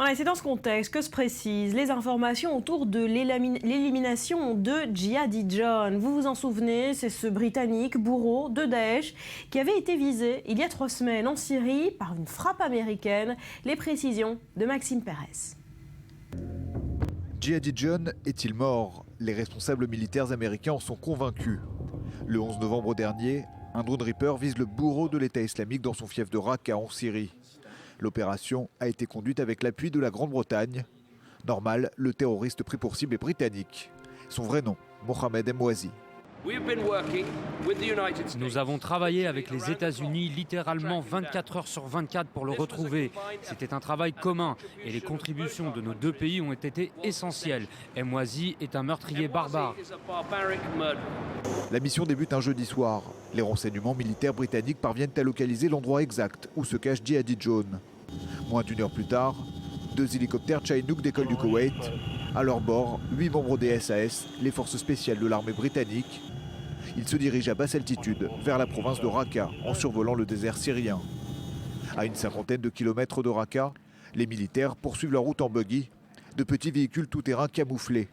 Ouais, c'est dans ce contexte que se précisent les informations autour de l'élimination de Jihadi John. Vous vous en souvenez, c'est ce Britannique bourreau de Daesh qui avait été visé il y a 3 semaines en Syrie par une frappe américaine. Les précisions de Maxime Pérez. Jihadi John est-il mort? Les responsables militaires américains en sont convaincus. Le 11 novembre dernier, un drone Reaper vise le bourreau de l'État islamique dans son fief de Raqqa en Syrie. L'opération a été conduite avec l'appui de la Grande-Bretagne. Normal, le terroriste pris pour cible est britannique. Son vrai nom, Mohamed Emwazi. Nous avons travaillé avec les États-Unis littéralement 24 heures sur 24 pour le retrouver. C'était un travail commun et les contributions de nos deux pays ont été essentielles. Emwazi est un meurtrier barbare. La mission débute un jeudi soir. Les renseignements militaires britanniques parviennent à localiser l'endroit exact où se cache Jihadi John. Moins d'1 heure plus tard, 2 hélicoptères Chinook décollent du Koweït. À leur bord, 8 membres des SAS, les forces spéciales de l'armée britannique. Ils se dirigent à basse altitude vers la province de Raqqa en survolant le désert syrien. À une 50aine de kilomètres de Raqqa, les militaires poursuivent leur route en buggy, de petits véhicules tout-terrain camouflés.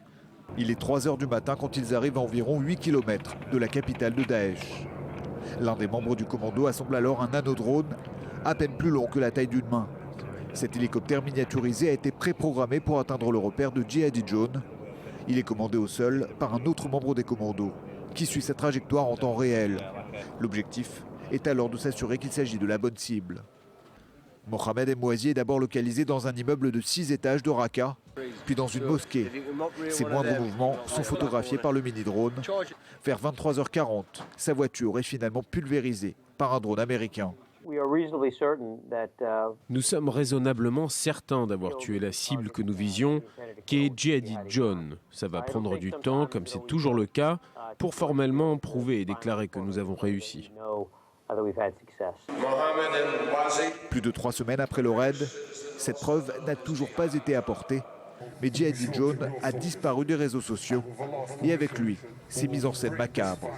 Il est 3 heures du matin quand ils arrivent à environ 8 km de la capitale de Daesh. L'un des membres du commando assemble alors un nanodrone à peine plus long que la taille d'une main. Cet hélicoptère miniaturisé a été préprogrammé pour atteindre le repère de Jihadi John. Il est commandé au sol par un autre membre des commandos qui suit sa trajectoire en temps réel. L'objectif est alors de s'assurer qu'il s'agit de la bonne cible. Mohamed Emwazi est d'abord localisé dans un immeuble de 6 étages de Raqqa, puis dans une mosquée. Ses moindres mouvements sont photographiés par le mini-drone. Vers 23h40, sa voiture est finalement pulvérisée par un drone américain. Nous sommes raisonnablement certains d'avoir tué la cible que nous visions, qui est Jihadi John. Ça va prendre du temps, comme c'est toujours le cas, pour formellement prouver et déclarer que nous avons réussi. Plus de 3 semaines après le raid, cette preuve n'a toujours pas été apportée. Mais Jihadi John a disparu des réseaux sociaux et avec lui, ses mises en scène macabres.